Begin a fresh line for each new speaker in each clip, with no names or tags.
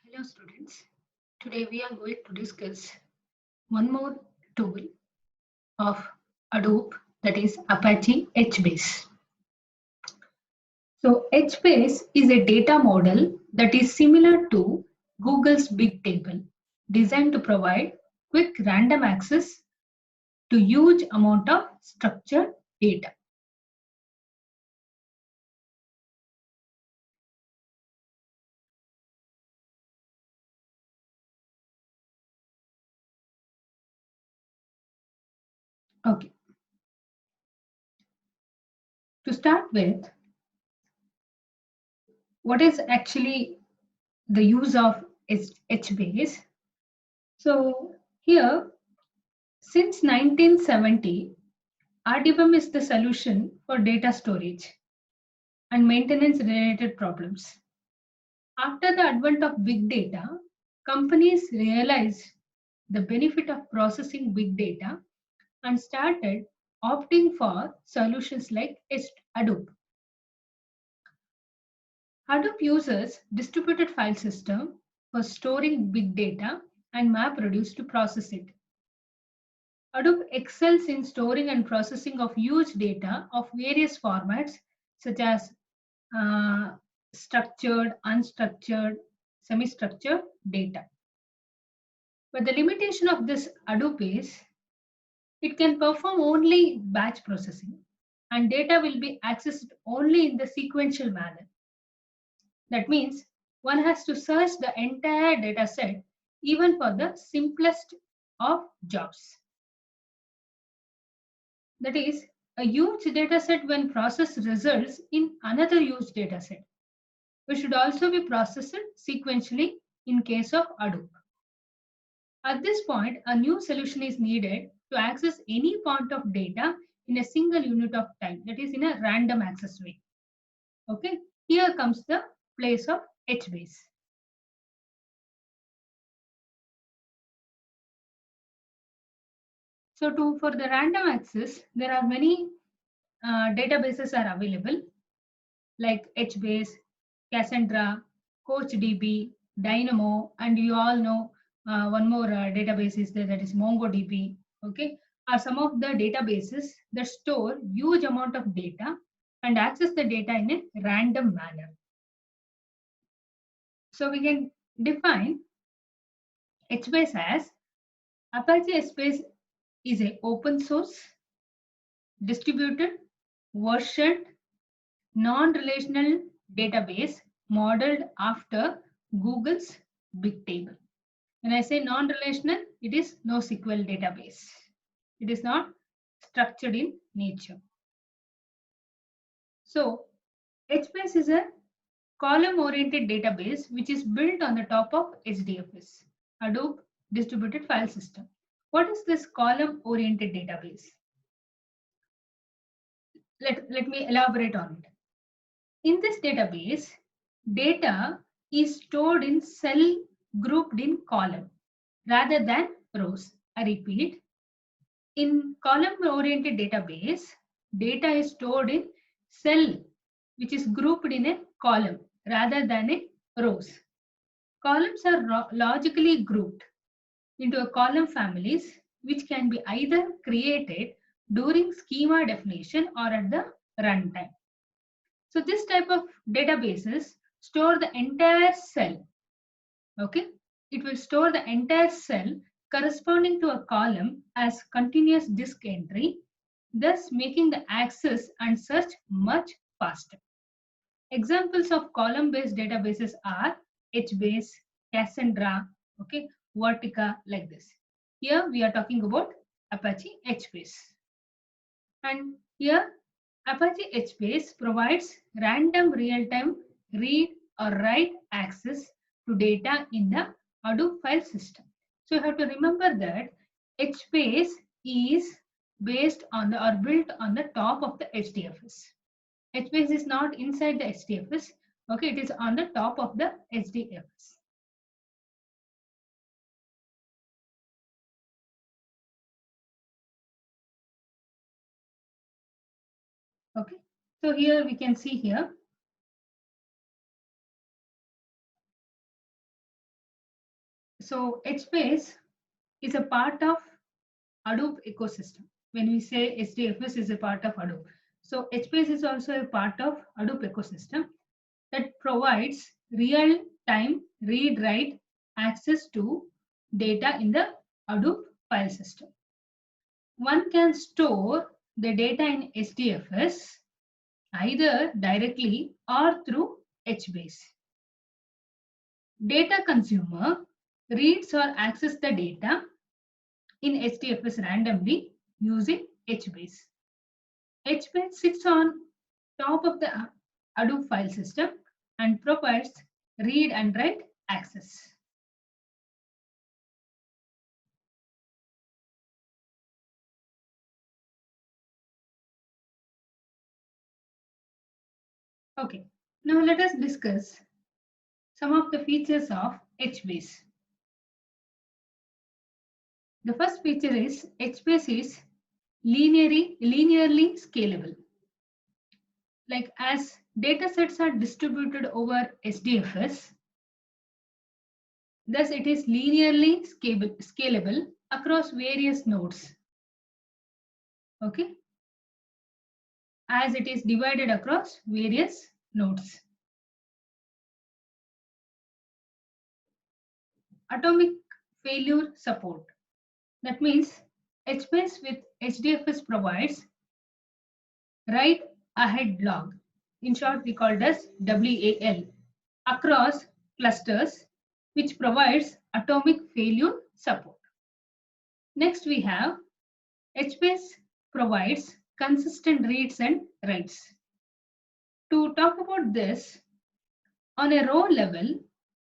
Hello students, today we are going to discuss one more tool of Adobe, that is Apache HBase. So HBase is a data model that is similar to Google's Big Table, designed to provide quick random access to huge amount of structured data. Okay, to start with, what is actually the use of HBase? So here, since 1970, RDBMS is the solution for data storage and maintenance related problems. After the advent of big data, companies realized the benefit of processing big data and started opting for solutions like Hadoop. Hadoop uses distributed file system for storing big data and MapReduce to process it. Hadoop excels in storing and processing of huge data of various formats such as uh, structured, unstructured, semi-structured data. But the limitation of this Hadoop is it can perform only batch processing and data will be accessed only in the sequential manner. That means one has to search the entire data set even for the simplest of jobs. That is, a huge data set when processed results in another huge data set, which should also be processed sequentially in case of Hadoop. At this point, a new solution is needed to access any point of data in a single unit of time, that is in a random access way. Okay, here comes the place of HBase. So for the random access, there are many databases are available like HBase, Cassandra, CoachDB, Dynamo, and you all know one more database is there, that is MongoDB. Okay, are some of the databases that store huge amount of data and access the data in a random manner. So we can define HBase as Apache HBase is a open source, distributed, versioned, non-relational database modeled after Google's Big Table. When I say non-relational, it is NoSQL database. It is not structured in nature. So HBase is a column-oriented database which is built on the top of HDFS, Hadoop Distributed File System. What is this column-oriented database? Let me elaborate on it. In this database, data is stored in cell grouped in column rather than rows. I repeat, in column-oriented database, data is stored in cell which is grouped in a column rather than a rows. Columns are logically grouped into a column families which can be either created during schema definition or at the runtime. So this type of databases store the entire cell. Okay, it will store the entire cell corresponding to a column as continuous disk entry, thus making the access and search much faster. Examples of column-based databases are HBase, Cassandra, okay, Vertica, like this. Here we are talking about Apache HBase. And here Apache HBase provides random real-time read or write access to data in the Hadoop file system. So you have to remember that HBase is based on the or built on the top of the HDFS. HBase is not inside the HDFS. Okay, it is on the top of the HDFS. Okay, so here we can see here So HBase is a part of Hadoop ecosystem. When we say HDFS is a part of Hadoop, so HBase is also a part of Hadoop ecosystem that provides real-time read-write access to data in the Hadoop file system. One can store the data in HDFS either directly or through HBase. Data consumer reads or accesses the data in HDFS randomly using HBase. HBase sits on top of the Hadoop file system and provides read and write access. Okay, now let us discuss some of the features of HBase. The first feature is HBase is linearly scalable. Like as data sets are distributed over HDFS, thus it is linearly scalable across various nodes. Okay, as it is divided across various nodes. Atomic failure support. That means HBase with HDFS provides write ahead log. In short, we call it as WAL across clusters, which provides atomic failure support. Next, we have HBase provides consistent reads and writes. To talk about this, on a row level,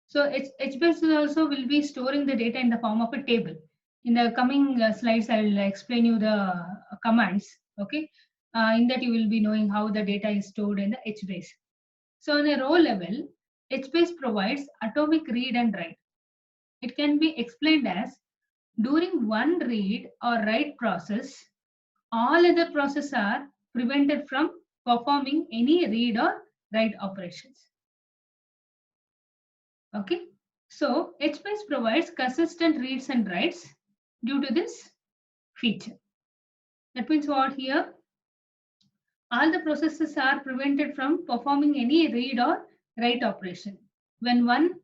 so HBase also will be storing the data in the form of a table. In the coming slides, I will explain you the commands. Okay, in that you will be knowing how the data is stored in the HBase. So on a row level, HBase provides atomic read and write. It can be explained as during one read or write process, all other processes are prevented from performing any read or write operations. Okay, so HBase provides consistent reads and writes due to this feature. That means what here? All the processes are prevented from performing any read or write operation. When one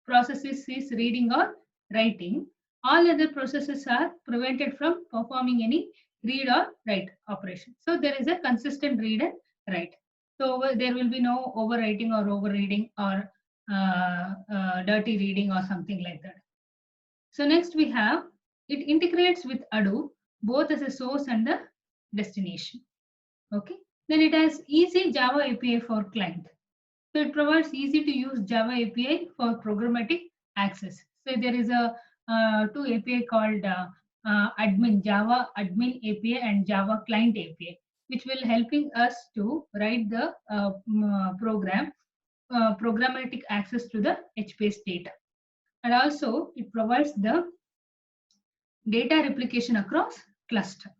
process is reading or writing, all other processes are prevented from performing any read or write operation. So there is a consistent read and write. So there will be no overwriting or overreading or dirty reading or something like that. So next we have, it integrates with Hadoop both as a source and the destination. Okay. Then it has easy Java API for client. So it provides easy to use Java API for programmatic access. So there is a two API called admin, Java admin API and Java client API, which will helping us to write the program programmatic access to the HBase data. And also it provides the data replication across cluster.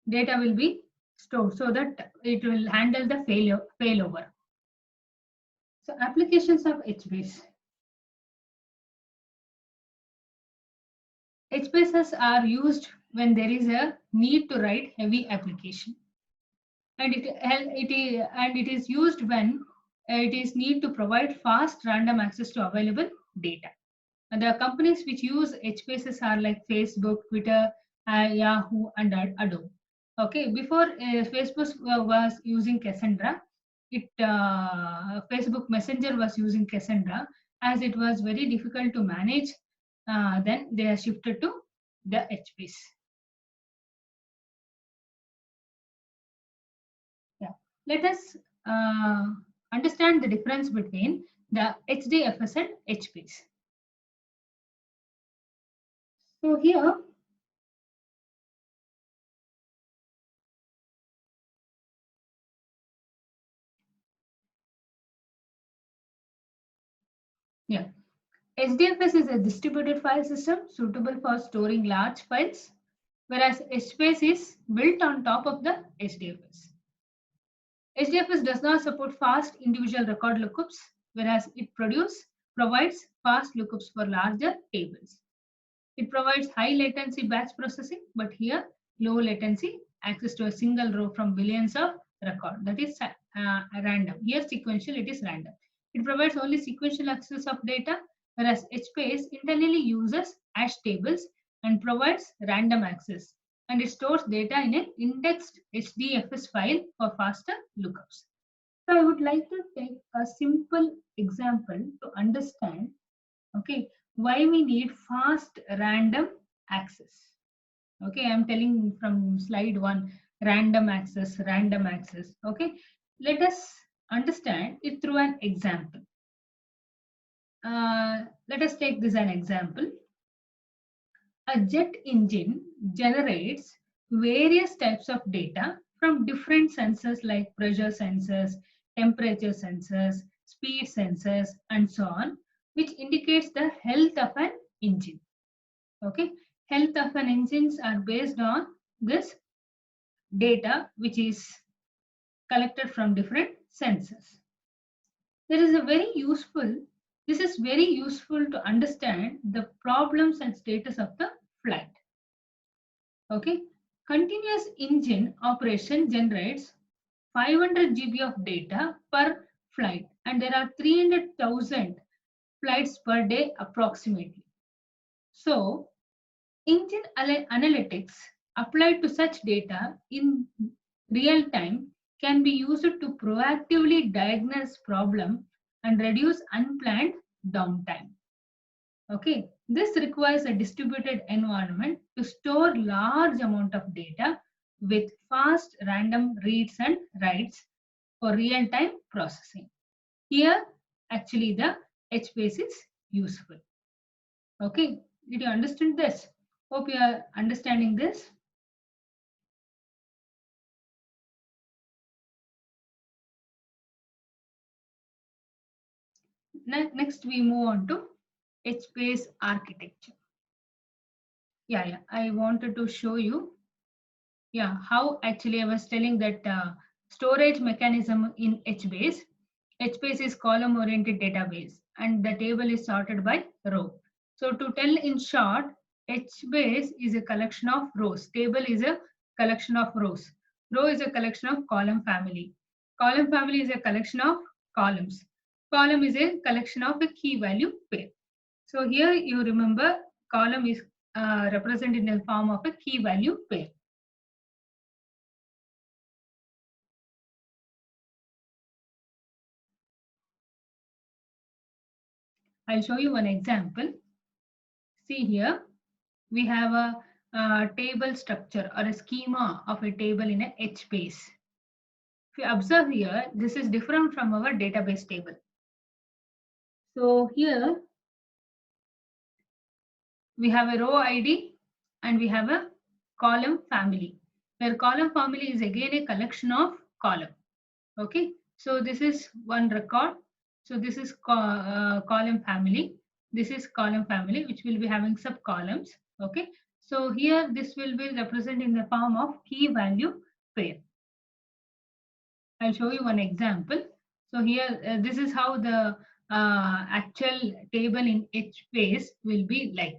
Data will be stored so that it will handle the failover. So applications of HBase. HBases are used when there is a need to write heavy application, and it is used when it is need to provide fast random access to available data. And the companies which use HBases are like Facebook, Twitter, Yahoo, and Adobe. Okay, before Facebook was using Cassandra, Facebook Messenger was using Cassandra, as it was very difficult to manage. Then they are shifted to the HBase. Yeah, let us understand the difference between the HDFS and HBase. So here, yeah, HDFS is a distributed file system suitable for storing large files, whereas HBase is built on top of the HDFS. HDFS does not support fast individual record lookups, whereas it provides fast lookups for larger tables. It provides high latency batch processing, but here low latency access to a single row from billions of record. That is random. Here sequential, it is random. It provides only sequential access of data, whereas HBase internally uses hash tables and provides random access. And it stores data in an indexed HDFS file for faster lookups. So I would like to take a simple example to understand, okay, why we need fast random access. Okay, I'm telling from slide 1, random access, random access. Okay, let us understand it through an example. Let us take this an example. A jet engine generates various types of data from different sensors like pressure sensors, temperature sensors, speed sensors, and so on, which indicates the health of an engine. Okay, health of an engines are based on this data which is collected from different sensors. This is very useful to understand the problems and status of the flight. Okay, continuous engine operation generates 500 GB of data per flight, and there are 300,000 flights per day approximately. So, engine analytics applied to such data in real time can be used to proactively diagnose problem and reduce unplanned downtime. Okay, this requires a distributed environment to store large amount of data with fast random reads and writes for real-time processing. Here, actually the HBase is useful. Okay, did you understand this? Hope you are understanding this. Next, we move on to HBase architecture. Yeah, I wanted to show you, how actually I was telling that storage mechanism in HBase. HBase is column-oriented database, and the table is sorted by row. So to tell in short, HBase is a collection of rows. Table is a collection of rows. Row is a collection of column family. Column family is a collection of columns. Column is a collection of a key value pair. So here you remember column is represented in the form of a key value pair. I'll show you one example. See here, we have a table structure or a schema of a table in a HBase. If you observe here, this is different from our database table. So here we have a row ID and we have a column family, where column family is again a collection of column. Okay, so this is one record. So this is column family. This is column family, which will be having sub columns. Okay, so here this will be represented in the form of key value pair. I'll show you one example. So here, this is how the actual table in HBase will be like.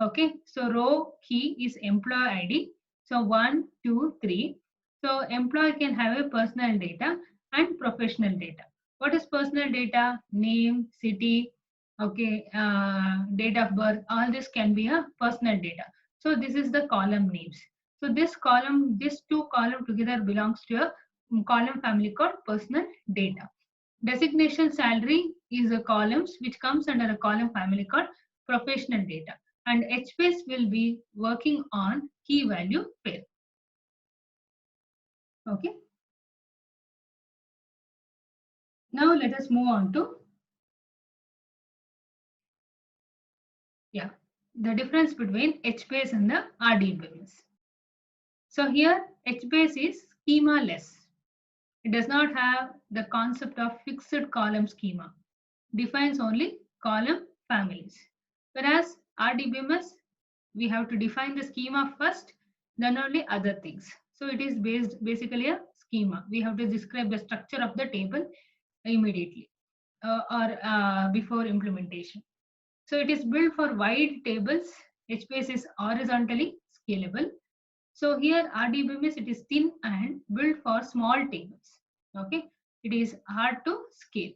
Okay, so row key is employee ID. So 1, 2, 3. So employee can have a personal data and professional data. What is personal data? Name, city, okay, date of birth. All this can be a personal data. So this is the column names. So this column, this two column together belongs to a column family called personal data. Designation salary is a columns which comes under a column family called professional data, and HBase will be working on key value pair. Okay. Now let us move on to the difference between HBase and the RDBMS. So here HBase is schema less. It does not have the concept of fixed column schema. Defines only column families. Whereas RDBMS, we have to define the schema first, then only other things. So it is basically a schema. We have to describe the structure of the table immediately or before implementation. So it is built for wide tables. HBase is horizontally scalable. So here RDBMS, it is thin and built for small tables. Okay, it is hard to scale.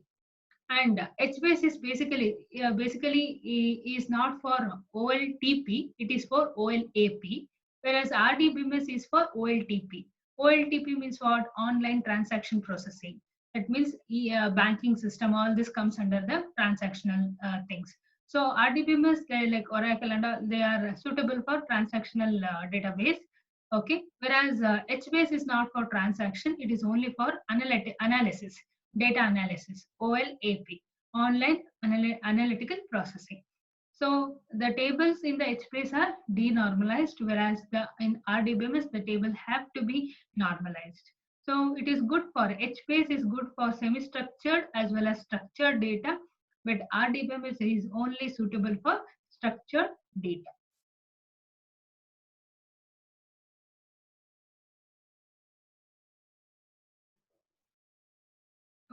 And HBase is basically is not for OLTP, it is for OLAP, whereas RDBMS is for OLTP. OLTP means what? Online transaction processing. That means banking system. All this comes under the transactional things. So RDBMS, they like Oracle and all, they are suitable for transactional database. Okay, whereas HBase is not for transaction; it is only for analysis, data analysis, OLAP, online analytical processing. So the tables in the HBase are denormalized, whereas in RDBMS the table have to be normalized. So it is good for HBase is good for semi-structured as well as structured data, but RDBMS is only suitable for structured data.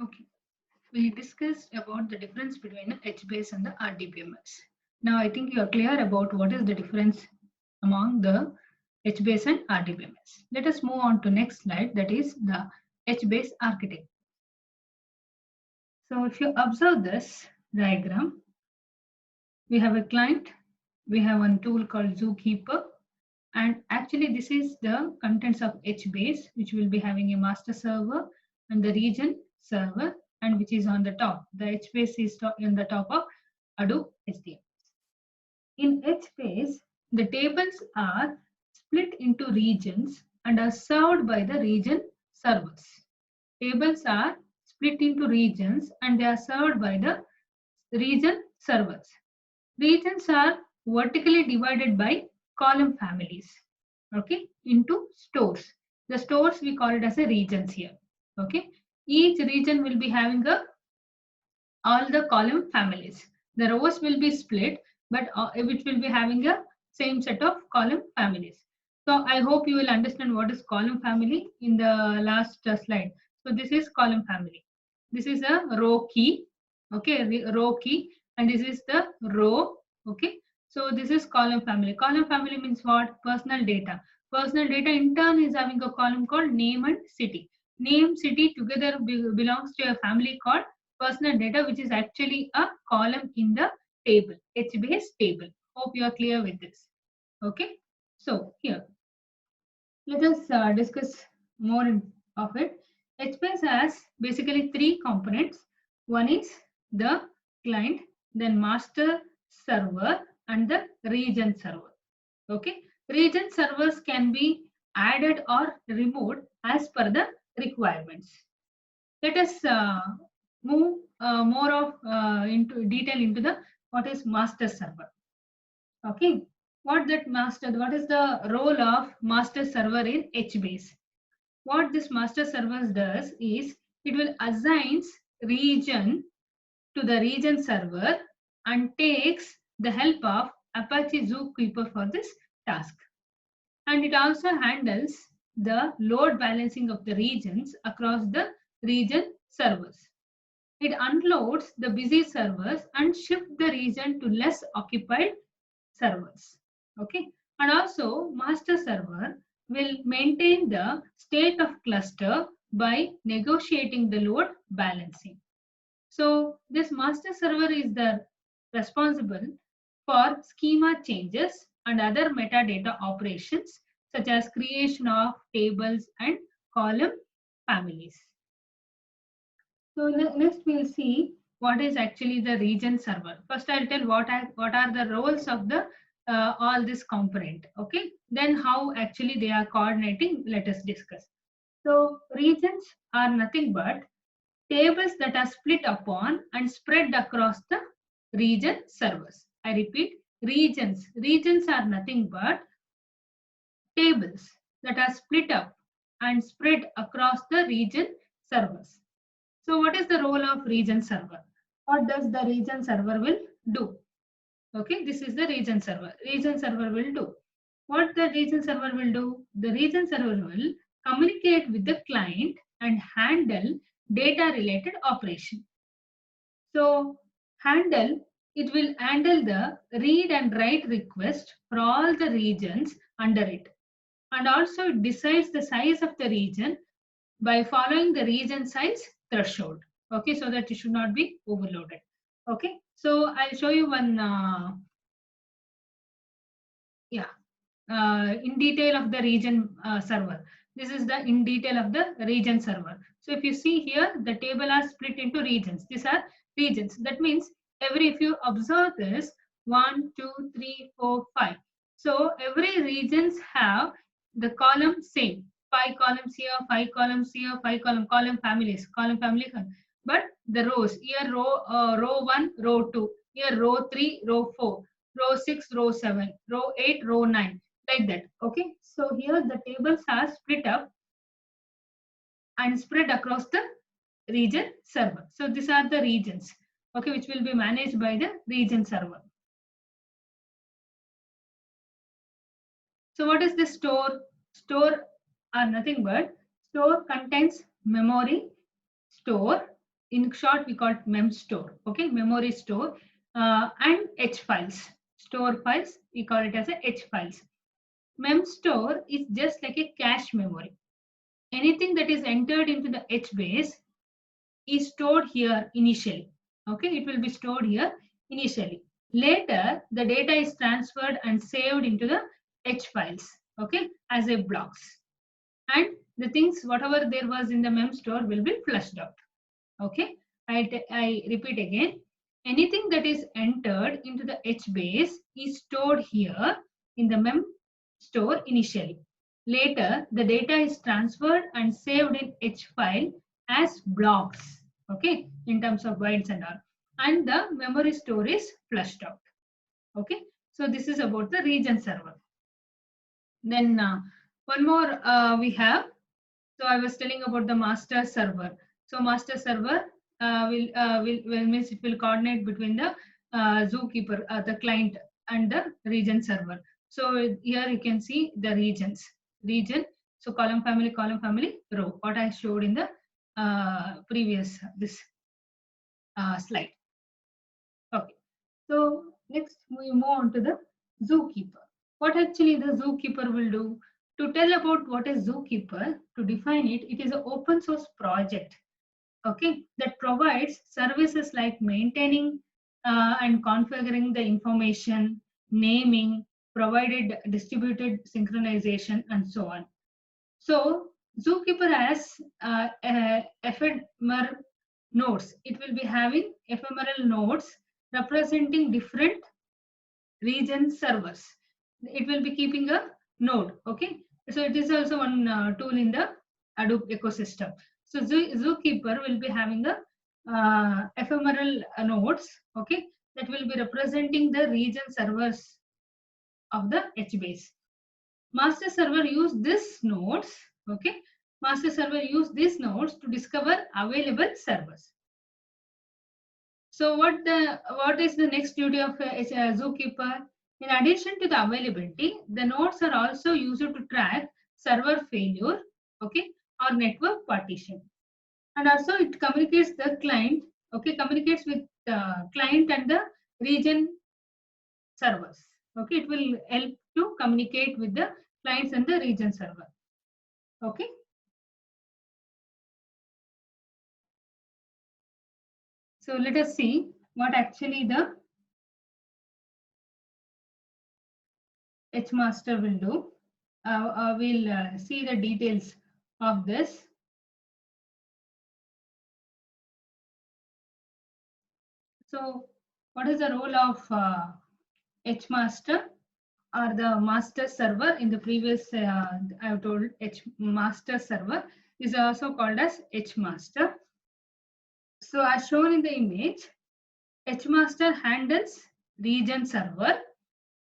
Okay. We discussed about the difference between the HBase and the RDBMS. Now I think you are clear about what is the difference among the HBase and RDBMS. Let us move on to next slide, that is the HBase architecture. So if you observe this diagram, we have a client, we have one tool called Zookeeper, and actually this is the contents of HBase, which will be having a master server and the region server, and which is on the top. The HBase is on the top of Hadoop HDFS. In HBase, the tables are split into regions and are served by the region servers. Tables are split into regions and they are served by the region servers. Regions are vertically divided by column families, okay, into stores. The stores we call it as a regions here. Okay, each region will be having all the column families. The rows will be split, but which will be having a same set of column families. So I hope you will understand what is column family in the last slide. So this is column family. This is a row key, okay, row key, and this is the row, okay. So this is column family. Column family means what? Personal data. Personal data in turn is having a column called name and city. Name, city together belongs to a family called personal data, which is actually a column in the table, HBase table. Hope you are clear with this. Okay. So here, let us discuss more of it. HBase has basically three components. One is the client, then master server, and the region server. Okay. Region servers can be added or removed as per the requirements. Let us move more of into detail into the what is master server. Okay, what is the role of master server in HBase? What this master server does is it will assigns region to the region server and takes the help of Apache Zookeeper for this task. And it also handles the load balancing of the regions across the region servers. It unloads the busy servers and shifts the region to less occupied servers. Okay, and also master server will maintain the state of cluster by negotiating the load balancing. So this master server is the responsible for schema changes and other metadata operations such as creation of tables and column families. So next we'll see what is actually the region server. First I'll tell what are the roles of the all this component. Okay, then how actually they are coordinating. Let us discuss. So regions are nothing but tables that are split upon and spread across the region servers. I repeat, regions. Regions are nothing but tables that are split up and spread across the region servers. So what is the role of region server? What does the region server will do? Okay, this is the region server. Region server will do. What the region server will do? The region server will communicate with the client and handle data related operation. So handle it will handle the read and write request for all the regions under it. And also it decides the size of the region by following the region size threshold. Okay, so that it should not be overloaded. Okay, so I'll show you one, in detail of the region server. This is the in detail of the region server. So if you see here, the table are split into regions. These are regions. That means if you observe this, 1, 2, 3, 4, 5. So every regions have the column same. 5 columns here, 5 columns here, 5 column families, column family. But the rows here, row 1, row 2, here row 3, row 4, row 6, row 7, row 8, row 9, like that. Okay, so here the tables are split up and spread across the region server. So these are the regions, okay, which will be managed by the region server. So what is the store? Store are nothing but store contains memory store. In short, we call it mem store. Okay, memory store and H files. Store files, we call it as a H files. Mem store is just like a cache memory. Anything that is entered into the H base is stored here initially. Okay, it will be stored here initially. Later, the data is transferred and saved into the H files, okay, as a blocks. And the things, whatever there was in the mem store will be flushed out. Okay, I repeat again. Anything that is entered into the H base is stored here in the mem store initially. Later, the data is transferred and saved in H file as blocks, okay, in terms of bytes and all. And the memory store is flushed out. Okay, so this is about the region server. Then one more we have. So I was telling about the master server. So master server will means it will coordinate between the zookeeper, the client, and the region server. So here you can see the regions. Region. So column family, row. What I showed in the previous this slide. Okay. So next we move on to the zookeeper. What actually the zookeeper will do? To tell about what is zookeeper, to define it, it is an open source project, okay, that provides services like maintaining and configuring the information, naming, provided distributed synchronization, and so on. So zookeeper has ephemeral nodes. It will be having ephemeral nodes representing different region servers. It will be keeping a node. Okay, so it is also one tool in the Hadoop ecosystem. So zookeeper will be having a ephemeral nodes. Okay, that will be representing the region servers of the HBase. Master server use this nodes. Okay, master server use these nodes to discover available servers. So what is the next duty of a zookeeper? In addition to the availability, the nodes are also used to track server failure, okay, or network partition. And also it communicates the client, okay, communicates with the client and the region servers. Okay, it will help to communicate with the clients and the region server. Okay. So let us see what actually the HMaster will do. We'll see the details of this. So what is the role of HMaster or the master server? In the previous, I have told HMaster server is also called as HMaster. So as shown in the image, HMaster handles region server,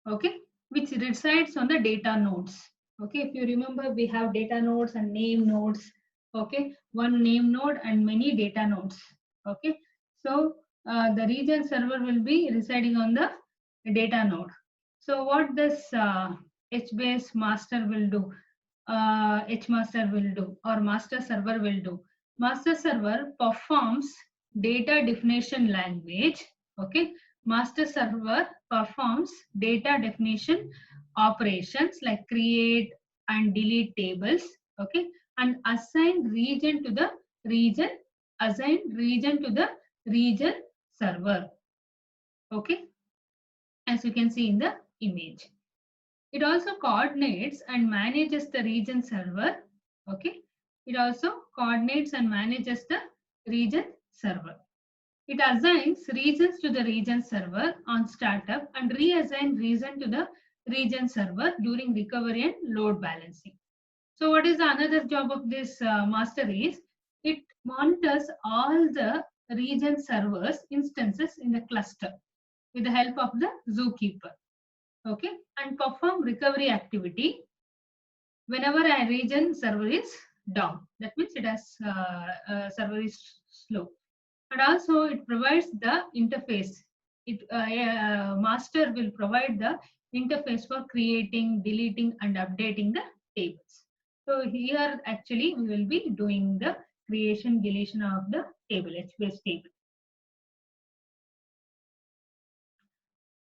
okay, which resides on the data nodes. Okay, if you remember, we have data nodes and name nodes. Okay, one name node and many data nodes. Okay, so the region server will be residing on the data node. So what this HBase master will do, HMaster will do, or master server will do? Master server performs data definition language, okay, master server performs data definition operations like create and delete tables, okay, and assign region to the region server, okay, as you can see in the image. It also coordinates and manages the region server, okay. It also coordinates and manages the region server. It assigns regions to the region server on startup and reassign region to the region server during recovery and load balancing. So what is the another job of this master is it monitors all the region servers instances in the cluster with the help of the zookeeper, okay, and perform recovery activity whenever a region server is down. That means it has server is slow. And also it provides the interface. Master will provide the interface for creating, deleting, and updating the tables. So here actually we will be doing the creation, deletion of the table, HBase table.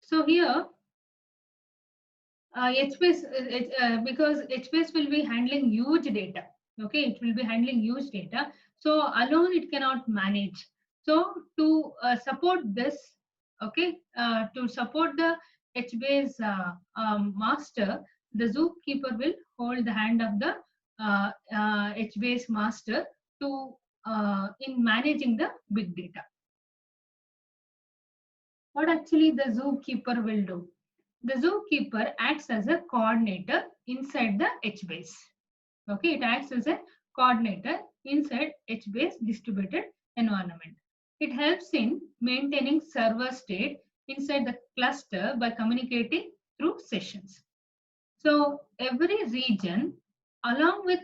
So here HBase, because HBase will be handling huge data. Okay, it will be handling huge data. So alone it cannot manage. So to support this, okay, to support the HBase master, the zookeeper will hold the hand of the HBase master to in managing the big data. What actually the zookeeper will do? The zookeeper acts as a coordinator inside the HBase. Okay, it acts as a coordinator inside HBase distributed environment. It helps in maintaining server state inside the cluster by communicating through sessions. So every region along with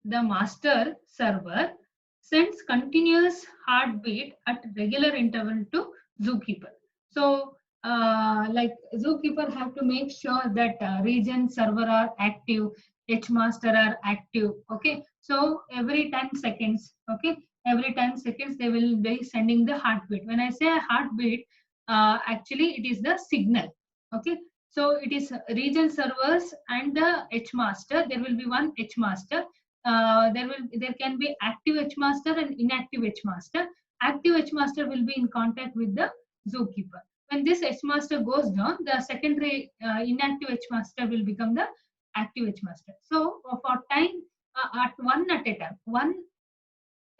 the master server sends continuous heartbeat at regular interval to zookeeper. So like zookeeper have to make sure that region server are active, hmaster are active, okay. So every 10 seconds, okay, every 10 seconds they will be sending the heartbeat. When I say heartbeat, actually it is the signal, okay. So it is region servers and the hmaster. There will be one hmaster. There can be active hmaster and inactive hmaster. Active hmaster will be in contact with the zookeeper. When this hmaster goes down, the secondary inactive hmaster will become the active hmaster. So for time at one at a time, one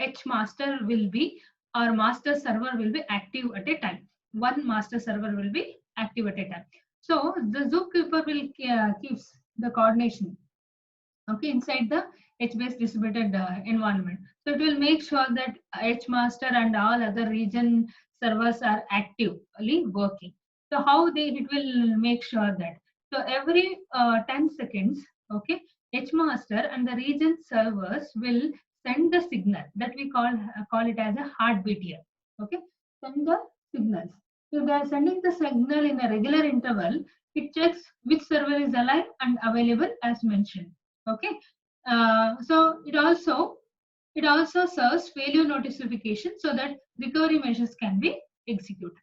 hmaster will be or master server will be active at a time. One master server will be active at a time. So the zookeeper will keeps the coordination, okay, inside the HBase distributed environment. So it will make sure that HMaster and all other region servers are actively working. So how it will make sure that. So every 10 seconds, okay, HMaster and the region servers will send the signal that we call it as a heartbeat here. Okay, send the signals. So they are sending the signal in a regular interval. It checks which server is alive and available as mentioned. Okay, so it also serves failure notification so that recovery measures can be executed.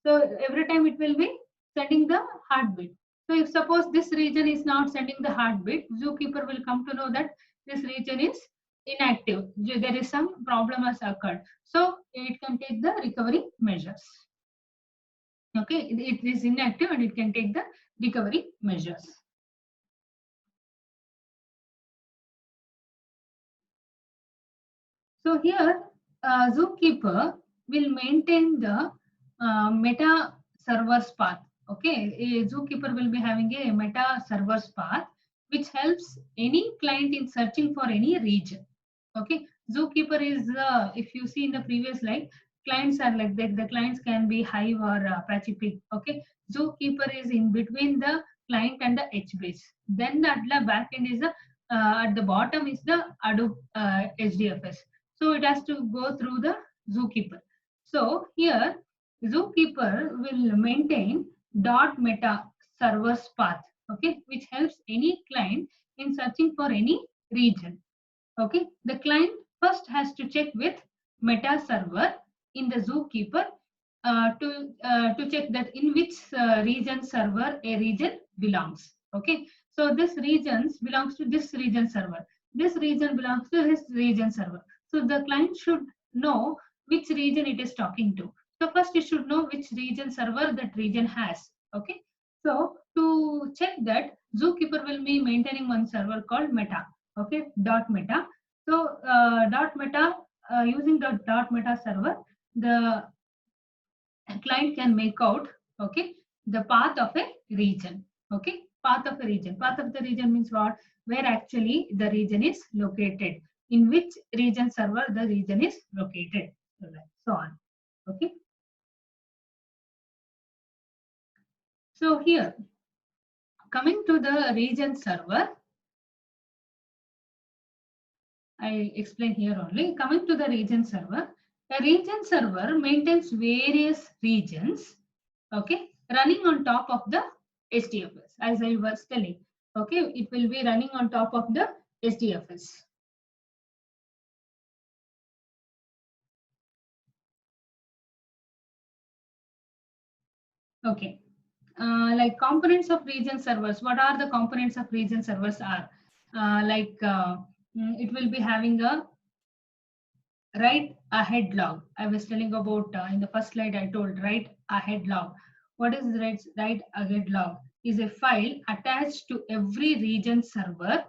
So every time it will be sending the heartbeat. So if suppose this region is not sending the heartbeat, zookeeper will come to know that this region is inactive. There is some problem has occurred. So it can take the recovery measures. Okay, it is inactive and it can take the recovery measures. So here, Zookeeper will maintain the meta servers path. Okay, a Zookeeper will be having a meta servers path, which helps any client in searching for any region. Okay, Zookeeper is, if you see in the previous slide, clients are like that. The clients can be Hive or Apache Pig. Okay, Zookeeper is in between the client and the HBase. Then the backend is the at the bottom is the Hadoop HDFS. So it has to go through the Zookeeper. So here Zookeeper will maintain .meta servers path, okay, which helps any client in searching for any region. Okay, the client first has to check with meta server in the Zookeeper to check that in which region server a region belongs. Okay, so this regions belongs to this region server. This region belongs to this region server. So the client should know which region it is talking to. So first it should know which region server that region has. Okay, so to check that, Zookeeper will be maintaining one server called meta. Okay, dot meta. So dot meta, using the dot meta server, the client can make out, okay, the path of a region. Okay, path of a region. Path of the region means what? Where actually the region is located. In which region server the region is located. So on. Okay. So here, coming to the region server, I explain here only. Coming to the region server, a region server maintains various regions, okay, running on top of the HDFS, as I was telling. Okay, it will be running on top of the HDFS. Okay, like components of region servers. What are the components of region servers are? It will be having a write ahead log. I was telling about in the first slide I told write ahead log. What is write ahead log? Is a file attached to every region server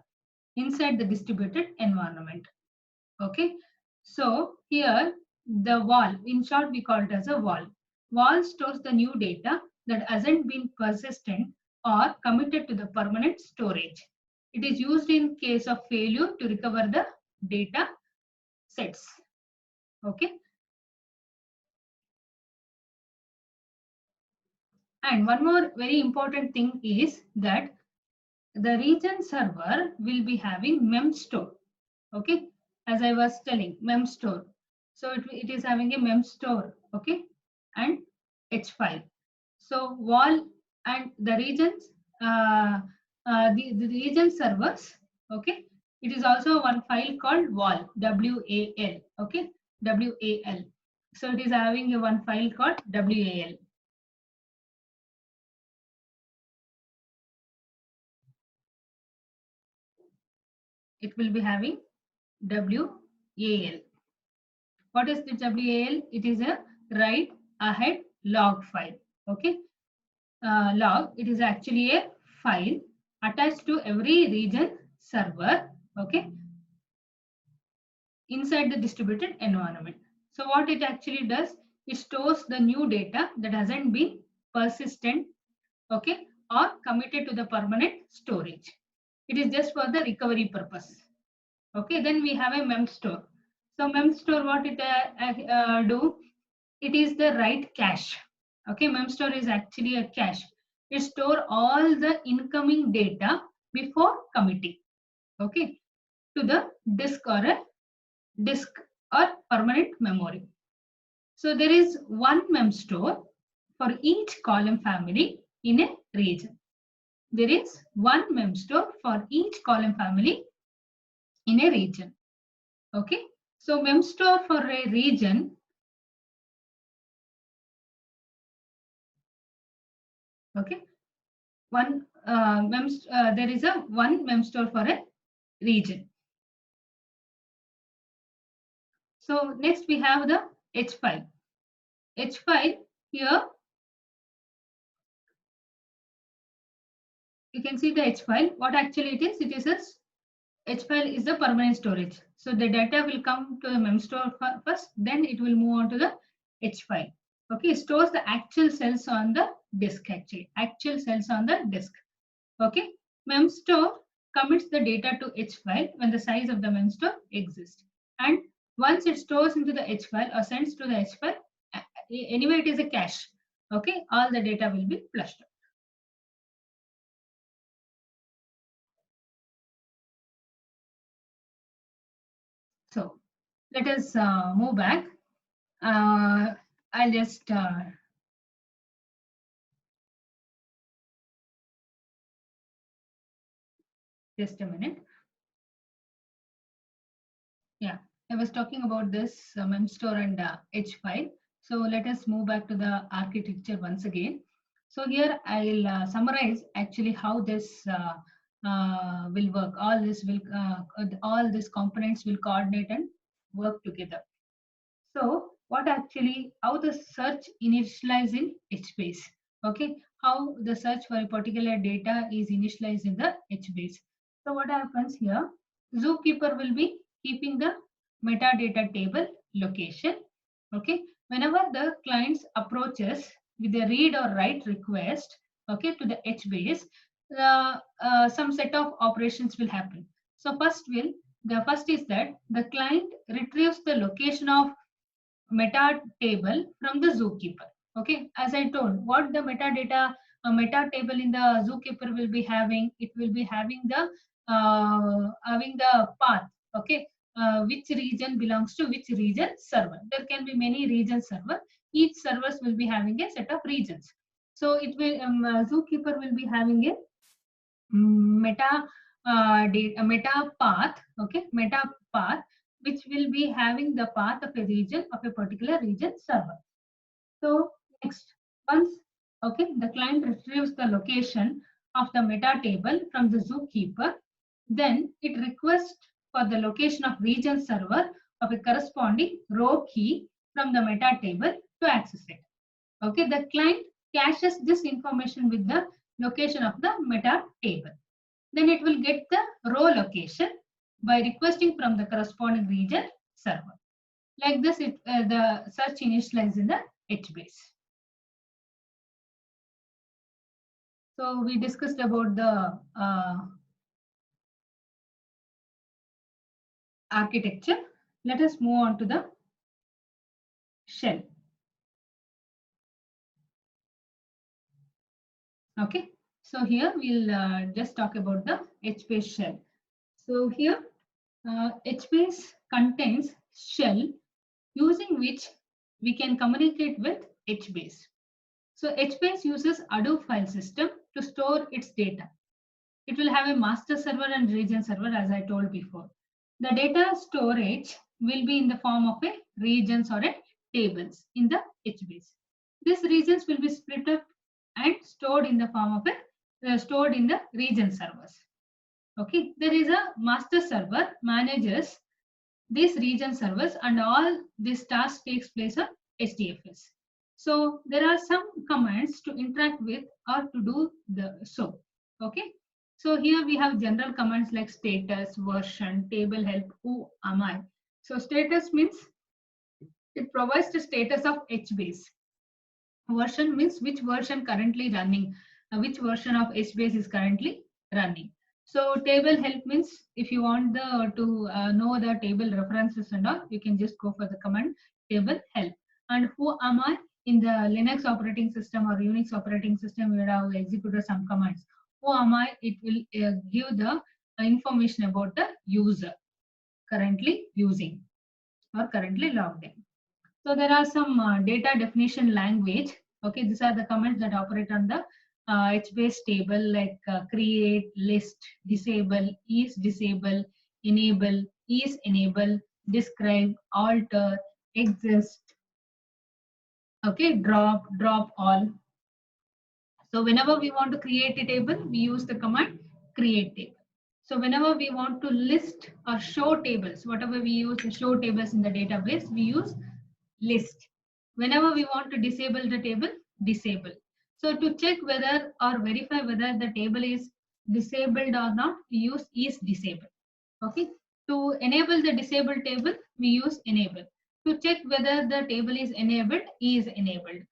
inside the distributed environment. Okay, so here the wall, in short we call it as a wall. Wall stores the new data that hasn't been persistent or committed to the permanent storage. It is used in case of failure to recover the data sets. Okay, and one more very important thing is that the region server will be having memstore. Okay, as I was telling, memstore. So it is having a memstore. Okay, and h file. So wall and the regions, the region servers. Okay, it is also one file called wal, WAL. Okay, WAL. So it is having a one file called WAL. It will be having WAL. What is the WAL? It is a write ahead log file. Okay, log. It is actually a file attached to every region server. Okay, inside the distributed environment. So what it actually does, it stores the new data that hasn't been persistent, okay, or committed to the permanent storage. It is just for the recovery purpose. Okay, then we have a memstore. So memstore, what it do? It is the write cache. Okay, memstore is actually a cache. It store all the incoming data before committing. Okay, to the disk or a disk or permanent memory. So there is one memstore for each column family in a region. There is one memstore for each column family in a region. Okay, so memstore for a region. Okay, there is a one memstore for a region. So next we have the H file. H file here you can see the H file. What actually it is a H file is the permanent storage. So the data will come to the memstore first, then it will move on to the H file. Okay, it stores the actual cells on the disk actually, actual cells on the disk. Okay, memstore commits the data to H file when the size of the memstore exists. And once it stores into the H file or sends to the H file, anyway it is a cache. Okay, all the data will be flushed out. So let us move back. I'll just a minute. Yeah, I was talking about this memstore and H file. So let us move back to the architecture once again. So here I'll summarize actually how this will work. All these components will coordinate and work together. So what actually, how the search initialize in HBase? Okay, how the search for a particular data is initialized in the HBase. So what happens here? Zookeeper will be keeping the metadata table location. Okay, whenever the clients approaches with a read or write request, okay, to the HBase, some set of operations will happen. So the first is that the client retrieves the location of meta table from the zookeeper. Okay, as I told, what the metadata meta table in the zookeeper will be having, it will be having the path. Okay, which region belongs to which region server. There can be many region server. Each servers will be having a set of regions. So it will zookeeper will be having a meta path. Okay, meta path, which will be having the path of a region of a particular region server. So next, once okay, the client retrieves the location of the meta table from the zookeeper, then it requests for the location of region server of a corresponding row key from the meta table to access it. Okay, the client caches this information with the location of the meta table. Then it will get the row location by requesting from the corresponding region server. Like this, the search initializes in the HBase. So we discussed about the architecture. Let us move on to the shell. Okay, so here we'll just talk about the HBase shell. So here HBase contains shell using which we can communicate with HBase. So HBase uses Hadoop file system to store its data. It will have a master server and region server, as I told before. The data storage will be in the form of a regions or a tables in the HBase. These regions will be split up and stored in the form of a stored in the region servers. Okay, there is a master server manages these region servers, and all this task takes place on HDFS. So there are some commands to interact with or to do the so. Okay, so here we have general commands like status, version, table help, who am I. So status means it provides the status of HBase. Version means which version currently running, which version of HBase is currently running. So table help means if you want to know the table references and all, you can just go for the command table help. And who am I? In the Linux operating system or Unix operating system, you would have executed some commands. Who am I? It will give the information about the user currently using or currently logged in. So there are some data definition language. Okay, these are the commands that operate on the HBase table, like create, list, disable, is disable, enable, is enable, describe, alter, exist. Okay, drop, drop all. So whenever we want to create a table, we use the command create table. So whenever we want to list or show tables, whatever we use to show tables in the database, we use list. Whenever we want to disable the table, disable. So to check whether or verify whether the table is disabled or not, we use is disabled. Okay. To enable the disabled table, we use enable. To check whether the table is enabled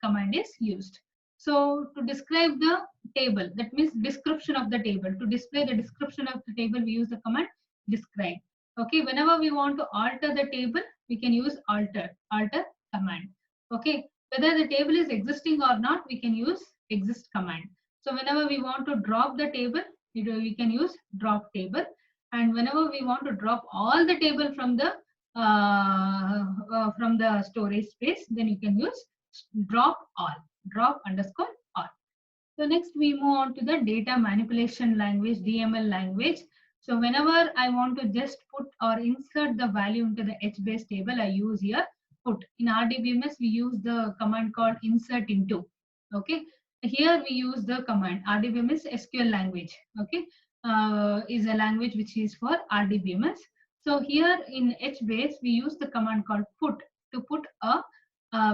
command is used. So to describe the table, that means description of the table. To display the description of the table, we use the command describe. Okay, whenever we want to alter the table, we can use alter command. Okay, whether the table is existing or not, we can use exist command. So whenever we want to drop the table, we can use drop table. And whenever we want to drop all the table from the storage space, then you can use drop all, drop underscore all. So next we move on to the data manipulation language, DML language. So whenever I want to just put or insert the value into the HBase table, I use here put. In RDBMS, we use the command called insert into. Okay. Here we use the command RDBMS SQL language. Okay. Is a language which is for RDBMS. So here in HBase, we use the command called put to put a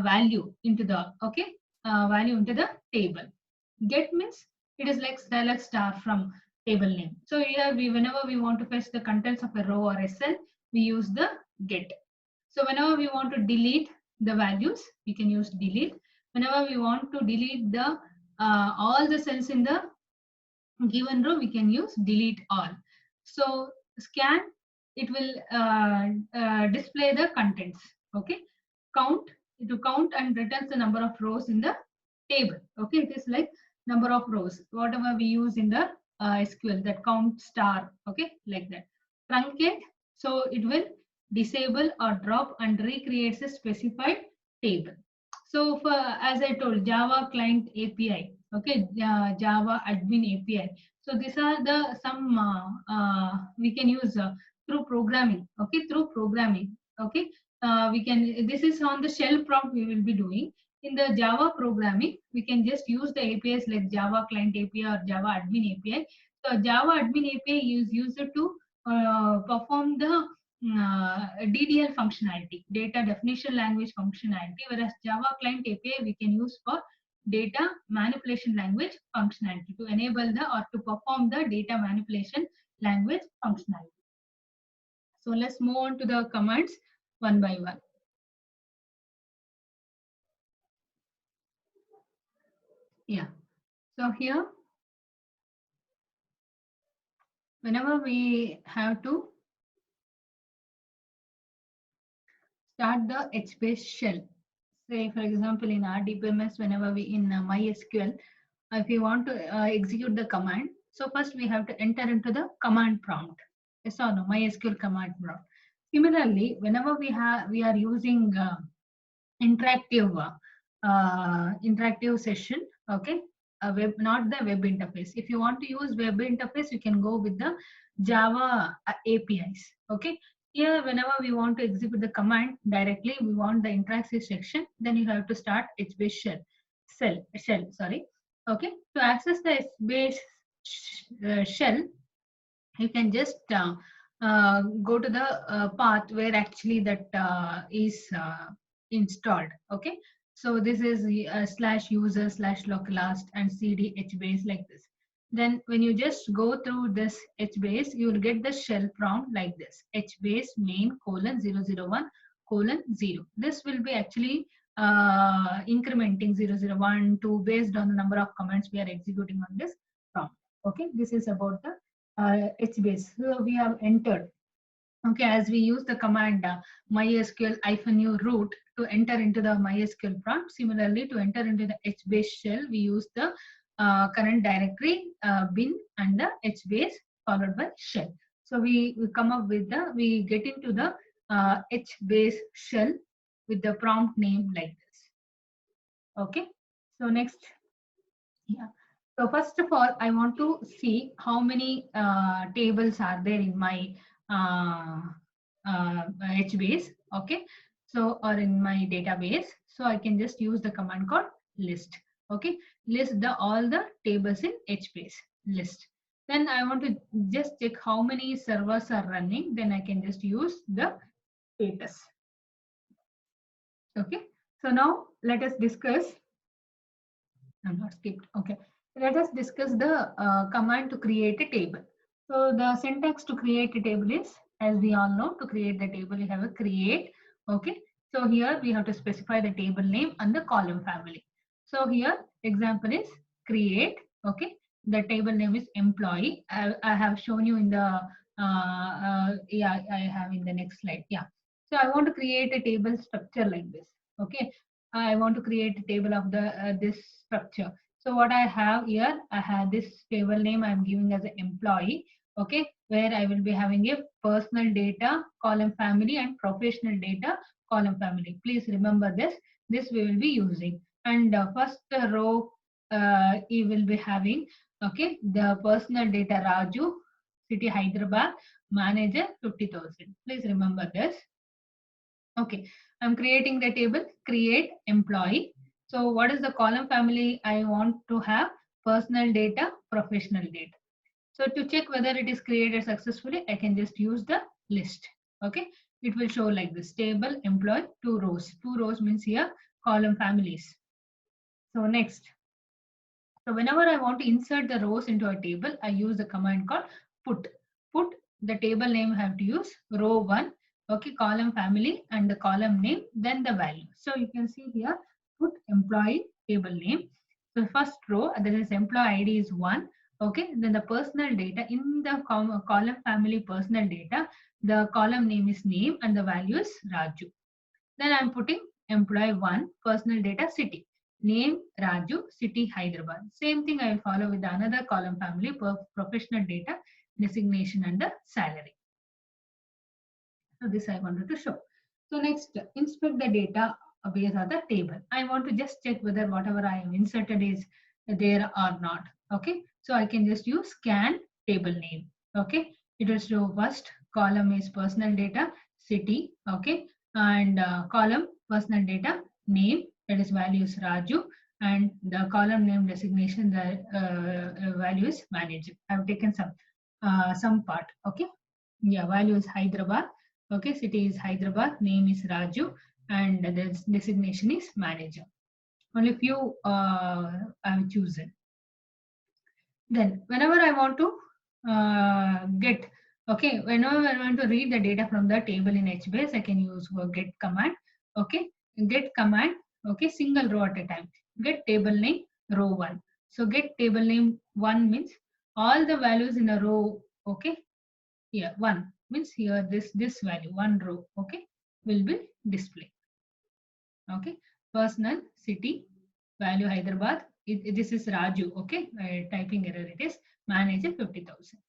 value into the value into the table. Get means it is like select star from table name. So here we whenever we want to fetch the contents of a row or a cell, we use the get. So whenever we want to delete the values, we can use delete. Whenever we want to delete the all the cells in the given row, we can use delete all. So scan, it will display the contents. Okay, count, it will count and returns the number of rows in the table. Okay, it is like number of rows whatever we use in the SQL, that count star. Okay, like that. Truncate, so it will disable or drop and recreates a specified table. So for, as I told, Java Client API, okay, Java Admin API. So these are the some we can use through programming. Okay, through programming. Okay, we can. This is on the shell prompt we will be doing. In the Java programming, we can just use the APIs like Java Client API or Java Admin API. So Java Admin API is used to perform the DDL functionality, data definition language functionality, whereas Java Client API we can use for data manipulation language functionality to enable the or to perform the data manipulation language functionality. So let's move on to the commands one by one. Yeah. So here, whenever we have to start the HBase shell, say for example in RDBMS, whenever we in MySQL, if you want to execute the command, so first we have to enter into the command prompt. Yes or no? MySQL command prompt. Similarly, whenever we are using interactive session, okay, web, not the web interface. If you want to use web interface, you can go with the Java APIs. Okay, here whenever we want to execute the command directly, we want the interactive section, then you have to start HBase shell. Sorry. Okay, to access the HBase shell, you can just go to the path where actually that is installed. Okay, so this is slash user slash localhost and cd HBase like this. Then when you just go through this HBase, you will get the shell prompt like this: HBase main :001:0. This will be actually incrementing 001 2 based on the number of commands we are executing on this prompt. Okay, this is about the HBase. So we have entered. Okay, as we use the command mysql-u root to enter into the MySQL prompt. Similarly, to enter into the HBase shell, we use the current directory bin and the HBase followed by shell. So we come up with the, we get into the HBase shell with the prompt name like this. Okay, so next, yeah. So first of all, I want to see how many tables are there in my HBase. Okay, so or in my database. So I can just use the command called list. Okay, list the all the tables in HBase list. Then I want to just check how many servers are running. Then I can just use the status. Okay, so now let us discuss. I'm not skipped. Okay, let us discuss the command to create a table. So the syntax to create a table is, as we all know, to create the table you have a create. Okay, so here we have to specify the table name and the column family. So here example is create. Okay, the table name is employee. I have shown you in the yeah, I have in the next slide. Yeah, so I want to create a table structure like this. Okay, I want to create a table of the this structure. So what I have here, I have this table name I'm giving as an employee. Okay, where I will be having a personal data column family and professional data column family. Please remember this. This we will be using. And first row, you will be having, okay, the personal data Raju, city Hyderabad, manager 50,000. Please remember this. Okay, I'm creating the table, create employee. So what is the column family I want to have? Personal data, professional data. So to check whether it is created successfully, I can just use the list. Okay, it will show like this: table, employee, two rows. Two rows means here column families. So next, so whenever I want to insert the rows into a table, I use the command called put. Put the table name I have to use row 1, okay, column family and the column name, then the value. So you can see here put employee table name. So first row, that is employee ID is 1. Okay, then the personal data in the column family personal data, the column name is name and the value is Raju. Then I'm putting employee 1, personal data city. Name Raju, city Hyderabad. Same thing I will follow with another column family, professional data, designation and the salary. So this I wanted to show. So next, inspect the data based on the table. I want to just check whether whatever I have inserted is there or not. Okay, so I can just use scan table name. Okay, it will show first column is personal data city. Okay, and column personal data name, that is value is Raju, and the column name designation, the value is manager. I have taken some part. Okay, yeah, value is Hyderabad. Okay, city is Hyderabad, name is Raju, and the designation is manager. Only few I have chosen. Then whenever I want to get, okay, whenever I want to read the data from the table in HBase, I can use get command. Okay, get command. Okay, single row at a time. Get table name row 1. So get table name 1 means all the values in a row. Okay, here 1 means here this value 1 row, okay, will be displayed. Okay, personal city value Hyderabad, this is Raju. Okay, typing error, it is manager 50,000.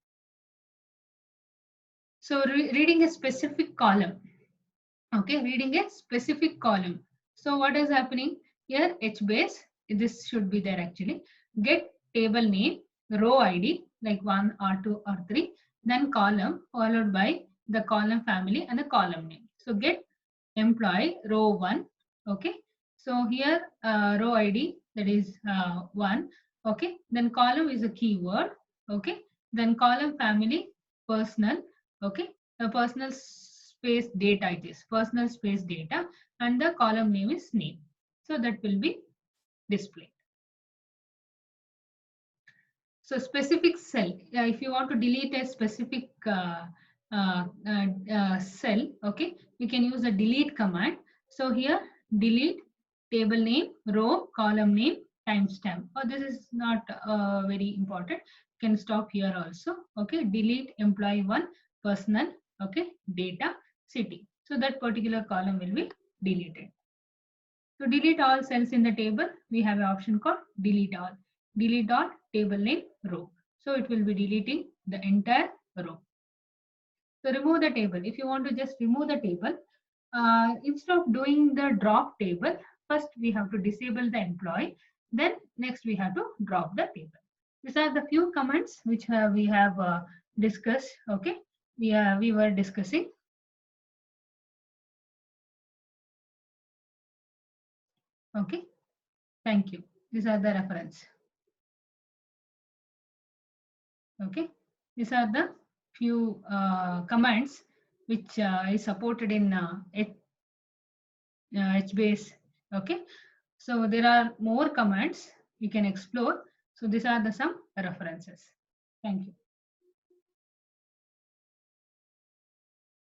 So reading a specific column. Okay, reading a specific column. So what is happening here? HBase, this should be there actually. Get table name, row ID like 1 or 2 or 3, then column followed by the column family and the column name. So get employee row 1. Okay, so here row ID, that is 1. Okay, then column is a keyword. Okay, then column family personal. Okay, the personal space data, it is personal space data, and the column name is name. So that will be displayed. So specific cell, if you want to delete a specific cell, okay, we can use the delete command. So here delete table name, row, column name, timestamp. Oh, this is not very important. You can stop here also. Okay, delete employee 1, personal, okay, data, city. So that particular column will be deleted. To delete all cells in the table, we have an option called delete all. Delete all table name row. So it will be deleting the entire row. So remove the table. If you want to just remove the table, instead of doing the drop table, first we have to disable the employee. Then next we have to drop the table. These are the few commands which we have discussed. Okay, we were discussing. Okay, thank you. These are the reference. Okay, these are the few commands which is supported in HBase. Okay, so there are more commands you can explore. So these are the some references. Thank you.